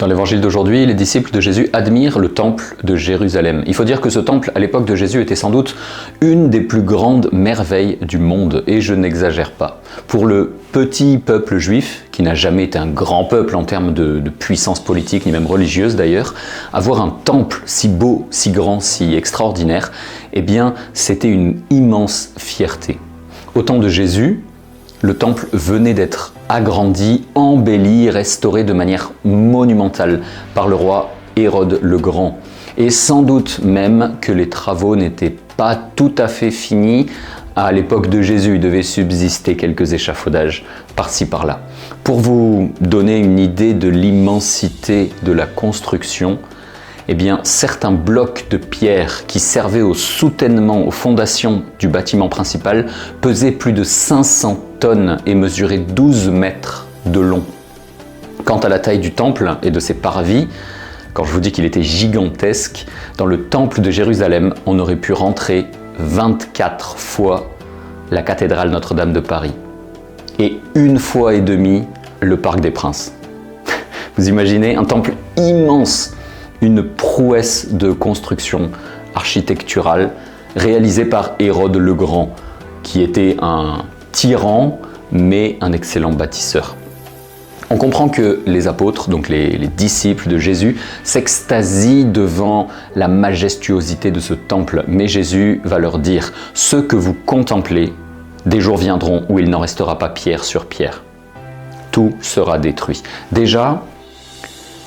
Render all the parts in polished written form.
Dans l'évangile d'aujourd'hui, les disciples de Jésus admirent le temple de Jérusalem. Il faut dire que ce temple, à l'époque de Jésus, était sans doute une des plus grandes merveilles du monde, et je n'exagère pas. Pour le petit peuple juif, qui n'a jamais été un grand peuple en termes de puissance politique, ni même religieuse d'ailleurs, avoir un temple si beau, si grand, si extraordinaire, eh bien, c'était une immense fierté. Au temps de Jésus, le temple venait d'être agrandi, embelli, restauré de manière monumentale par le roi Hérode le Grand. Et sans doute même que les travaux n'étaient pas tout à fait finis. À l'époque de Jésus, il devait subsister quelques échafaudages par-ci par-là. Pour vous donner une idée de l'immensité de la construction, eh bien, certains blocs de pierre qui servaient au soutènement, aux fondations du bâtiment principal pesaient plus de 500 tonnes et mesuraient 12 mètres de long. Quant à la taille du temple et de ses parvis, quand je vous dis qu'il était gigantesque, dans le temple de Jérusalem, on aurait pu rentrer 24 fois la cathédrale Notre-Dame de Paris et une fois et demie le Parc des Princes. Vous imaginez un temple immense, une prouesse de construction architecturale réalisée par Hérode le Grand, qui était un tyran mais un excellent bâtisseur. On comprend que les apôtres, donc les disciples de Jésus, s'extasient devant la majestuosité de ce temple. Mais Jésus va leur dire « Ce que vous contemplez, des jours viendront où il n'en restera pas pierre sur pierre. Tout sera détruit. » Déjà,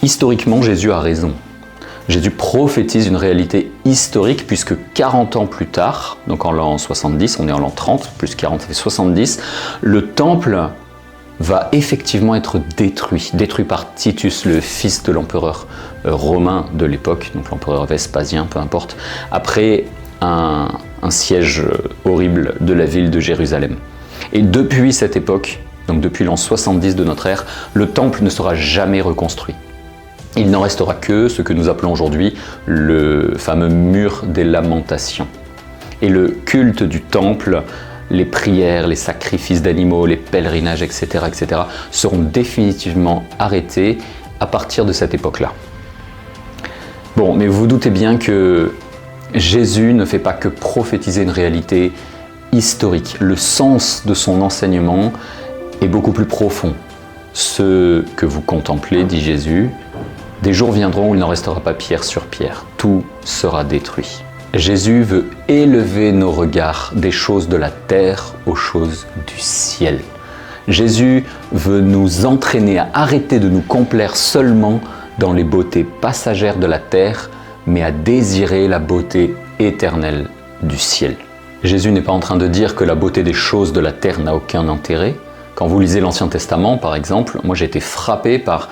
historiquement, Jésus a raison. Jésus prophétise une réalité historique puisque 40 ans plus tard, donc en l'an 70, on est en l'an 30, plus 40 ça fait 70, le temple va effectivement être détruit par Titus, le fils de l'empereur romain de l'époque, donc l'empereur Vespasien, peu importe, après un siège horrible de la ville de Jérusalem. Et depuis cette époque, donc depuis l'an 70 de notre ère, le temple ne sera jamais reconstruit. Il n'en restera que ce que nous appelons aujourd'hui le fameux mur des lamentations. Et le culte du temple, les prières, les sacrifices d'animaux, les pèlerinages, etc., seront définitivement arrêtés à partir de cette époque-là. Bon, mais vous vous doutez bien que Jésus ne fait pas que prophétiser une réalité historique. Le sens de son enseignement est beaucoup plus profond. Ce que vous contemplez, dit Jésus, des jours viendront où il n'en restera pas pierre sur pierre. Tout sera détruit. Jésus veut élever nos regards des choses de la terre aux choses du ciel. Jésus veut nous entraîner à arrêter de nous complaire seulement dans les beautés passagères de la terre, mais à désirer la beauté éternelle du ciel. Jésus n'est pas en train de dire que la beauté des choses de la terre n'a aucun intérêt. Quand vous lisez l'Ancien Testament, par exemple, moi j'ai été frappé par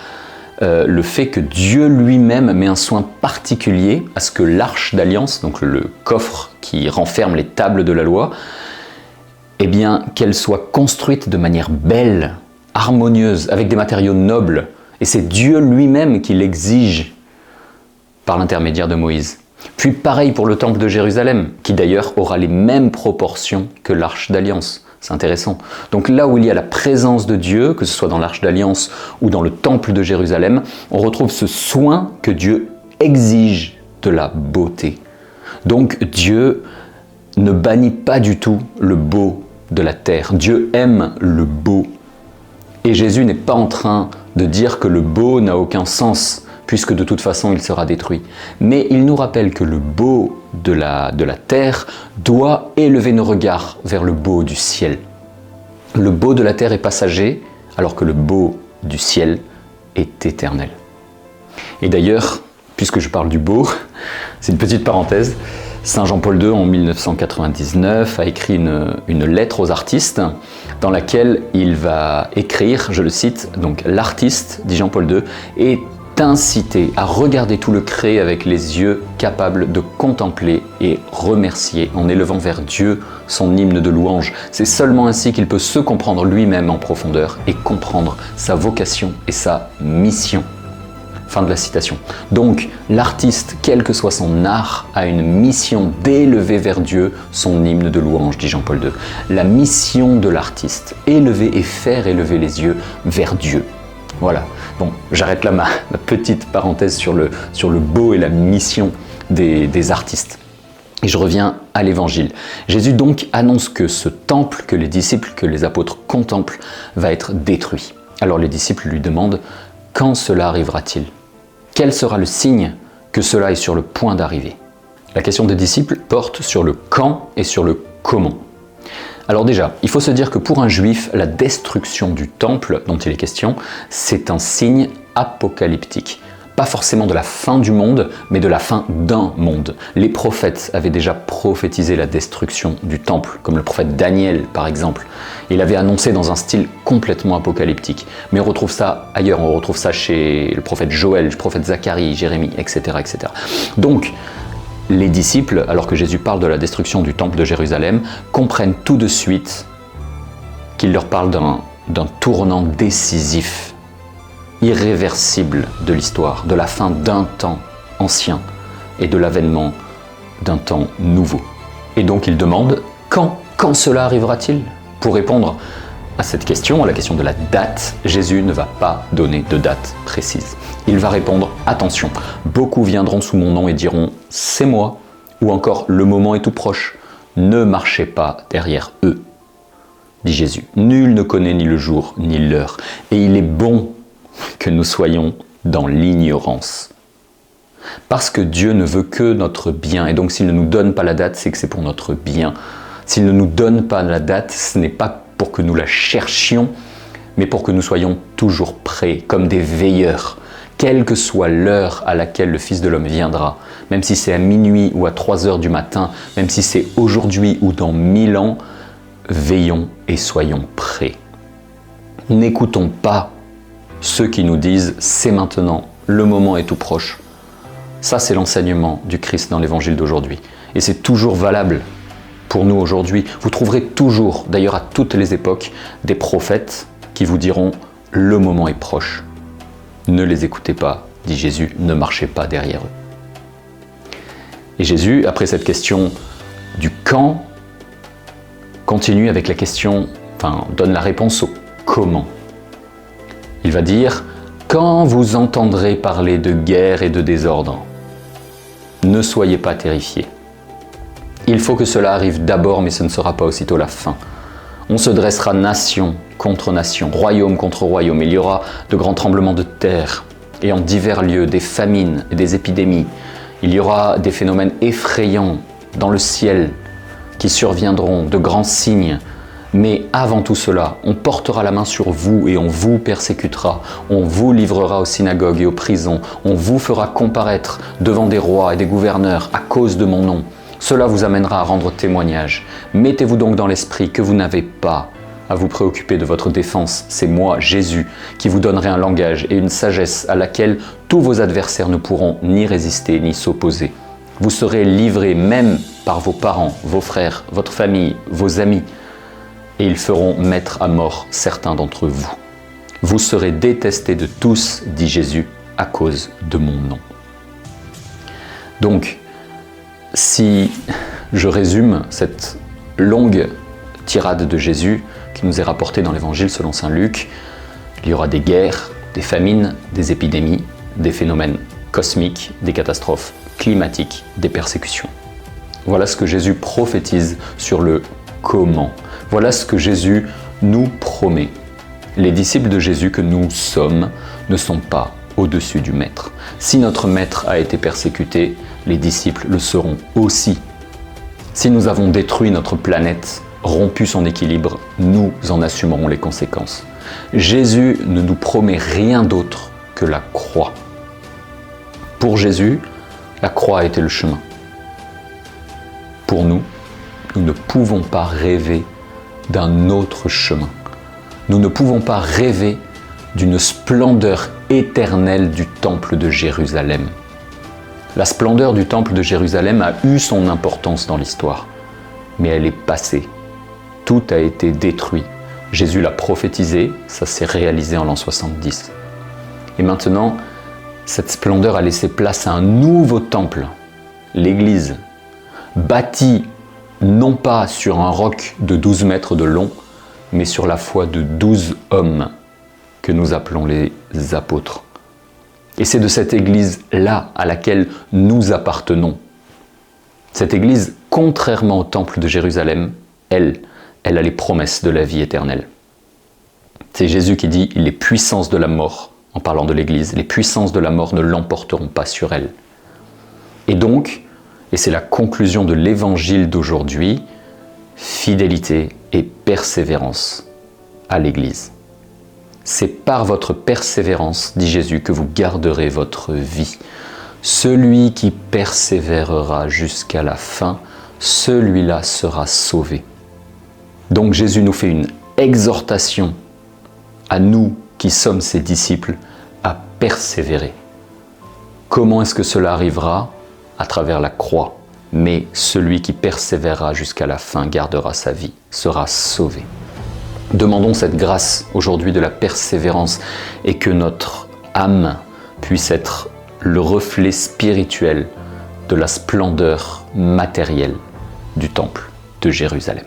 le fait que Dieu lui-même met un soin particulier à ce que l'arche d'alliance, donc le coffre qui renferme les tables de la loi, eh bien, qu'elle soit construite de manière belle, harmonieuse, avec des matériaux nobles. Et c'est Dieu lui-même qui l'exige par l'intermédiaire de Moïse. Puis pareil pour le temple de Jérusalem, qui d'ailleurs aura les mêmes proportions que l'arche d'alliance. C'est intéressant. Donc là où il y a la présence de Dieu, que ce soit dans l'Arche d'Alliance ou dans le Temple de Jérusalem, on retrouve ce soin que Dieu exige de la beauté. Donc Dieu ne bannit pas du tout le beau de la terre. Dieu aime le beau. Et Jésus n'est pas en train de dire que le beau n'a aucun sens, puisque de toute façon il sera détruit. Mais il nous rappelle que le beau de la terre doit élever nos regards vers le beau du ciel. Le beau de la terre est passager, alors que le beau du ciel est éternel. Et d'ailleurs, puisque je parle du beau, c'est une petite parenthèse, Saint Jean-Paul II en 1999 a écrit une lettre aux artistes dans laquelle il va écrire, je le cite, donc l'artiste, dit Jean-Paul II, est incité à regarder tout le créé avec les yeux capables de contempler et remercier en élevant vers Dieu son hymne de louange. C'est seulement ainsi qu'il peut se comprendre lui-même en profondeur et comprendre sa vocation et sa mission. Fin de la citation. Donc, l'artiste, quel que soit son art, a une mission d'élever vers Dieu son hymne de louange, dit Jean-Paul II. La mission de l'artiste, élever et faire élever les yeux vers Dieu. Voilà, Bon, j'arrête là ma petite parenthèse sur le beau et la mission des artistes. Et je reviens à l'évangile. Jésus donc annonce que ce temple que les disciples, que les apôtres contemplent, va être détruit. Alors les disciples lui demandent « Quand cela arrivera-t-il ? Quel sera le signe que cela est sur le point d'arriver ?» La question des disciples porte sur le quand et sur le comment. Alors déjà, il faut se dire que pour un juif, la destruction du temple dont il est question, c'est un signe apocalyptique. Pas forcément de la fin du monde, mais de la fin d'un monde. Les prophètes avaient déjà prophétisé la destruction du temple, comme le prophète Daniel par exemple. Il avait annoncé dans un style complètement apocalyptique. Mais on retrouve ça ailleurs, on retrouve ça chez le prophète Joël, le prophète Zacharie, Jérémie, etc. etc. Donc, les disciples, alors que Jésus parle de la destruction du temple de Jérusalem, comprennent tout de suite qu'il leur parle d'un tournant décisif, irréversible de l'histoire, de la fin d'un temps ancien et de l'avènement d'un temps nouveau. Et donc ils demandent quand cela arrivera-t-il ? Pour répondre à cette question, à la question de la date, Jésus ne va pas donner de date précise. Il va répondre « Attention, beaucoup viendront sous mon nom et diront « C'est moi » ou encore « Le moment est tout proche ». Ne marchez pas derrière eux, dit Jésus. Nul ne connaît ni le jour ni l'heure, et il est bon que nous soyons dans l'ignorance. Parce que Dieu ne veut que notre bien, et donc s'il ne nous donne pas la date, c'est que c'est pour notre bien. S'il ne nous donne pas la date, ce n'est pas pour que nous la cherchions, mais pour que nous soyons toujours prêts, comme des veilleurs, quelle que soit l'heure à laquelle le Fils de l'homme viendra, même si c'est à minuit ou à 3 heures du matin, même si c'est aujourd'hui ou dans 1000 ans, veillons et soyons prêts. N'écoutons pas ceux qui nous disent « c'est maintenant, le moment est tout proche ». Ça, c'est l'enseignement du Christ dans l'évangile d'aujourd'hui. Et c'est toujours valable pour nous aujourd'hui. Vous trouverez toujours, d'ailleurs à toutes les époques, des prophètes qui vous diront « le moment est proche ». Ne les écoutez pas, dit Jésus, ne marchez pas derrière eux. Et Jésus, après cette question du quand, continue avec la question, donne la réponse au comment. Il va dire « Quand vous entendrez parler de guerre et de désordre, ne soyez pas terrifiés. Il faut que cela arrive d'abord, mais ce ne sera pas aussitôt la fin. On se dressera nation contre nation, royaume contre royaume. Il y aura de grands tremblements de terre et en divers lieux, des famines et des épidémies. Il y aura des phénomènes effrayants dans le ciel qui surviendront, de grands signes. Mais avant tout cela, on portera la main sur vous et on vous persécutera. On vous livrera aux synagogues et aux prisons. On vous fera comparaître devant des rois et des gouverneurs à cause de mon nom. Cela vous amènera à rendre témoignage. Mettez-vous donc dans l'esprit que vous n'avez pas à vous préoccuper de votre défense. C'est moi, Jésus, qui vous donnerai un langage et une sagesse à laquelle tous vos adversaires ne pourront ni résister ni s'opposer. Vous serez livrés même par vos parents, vos frères, votre famille, vos amis, et ils feront mettre à mort certains d'entre vous. Vous serez détestés de tous, dit Jésus, à cause de mon nom. Donc, si je résume cette longue tirade de Jésus qui nous est rapportée dans l'Évangile selon saint Luc, il y aura des guerres, des famines, des épidémies, des phénomènes cosmiques, des catastrophes climatiques, des persécutions. Voilà ce que Jésus prophétise sur le comment. Voilà ce que Jésus nous promet. Les disciples de Jésus que nous sommes ne sont pas au-dessus du Maître. Si notre Maître a été persécuté, les disciples le seront aussi. Si nous avons détruit notre planète, rompu son équilibre, nous en assumerons les conséquences. Jésus ne nous promet rien d'autre que la croix. Pour Jésus, la croix a été le chemin. Pour nous, nous ne pouvons pas rêver d'un autre chemin. Nous ne pouvons pas rêver d'une splendeur éternelle du temple de Jérusalem. La splendeur du temple de Jérusalem a eu son importance dans l'histoire, mais elle est passée. Tout a été détruit. Jésus l'a prophétisé, ça s'est réalisé en l'an 70. Et maintenant, cette splendeur a laissé place à un nouveau temple, l'Église, bâti non pas sur un roc de 12 mètres de long, mais sur la foi de 12 hommes que nous appelons les apôtres. Et c'est de cette Église-là à laquelle nous appartenons. Cette Église, contrairement au temple de Jérusalem, elle a les promesses de la vie éternelle. C'est Jésus qui dit « les puissances de la mort », en parlant de l'Église, « les puissances de la mort ne l'emporteront pas sur elle ». Et donc, et c'est la conclusion de l'Évangile d'aujourd'hui, fidélité et persévérance à l'Église. C'est par votre persévérance, dit Jésus, que vous garderez votre vie. Celui qui persévérera jusqu'à la fin, celui-là sera sauvé. Donc Jésus nous fait une exhortation à nous qui sommes ses disciples à persévérer. Comment est-ce que cela arrivera? À travers la croix. Mais celui qui persévérera jusqu'à la fin gardera sa vie, sera sauvé. Demandons cette grâce aujourd'hui de la persévérance et que notre âme puisse être le reflet spirituel de la splendeur matérielle du temple de Jérusalem.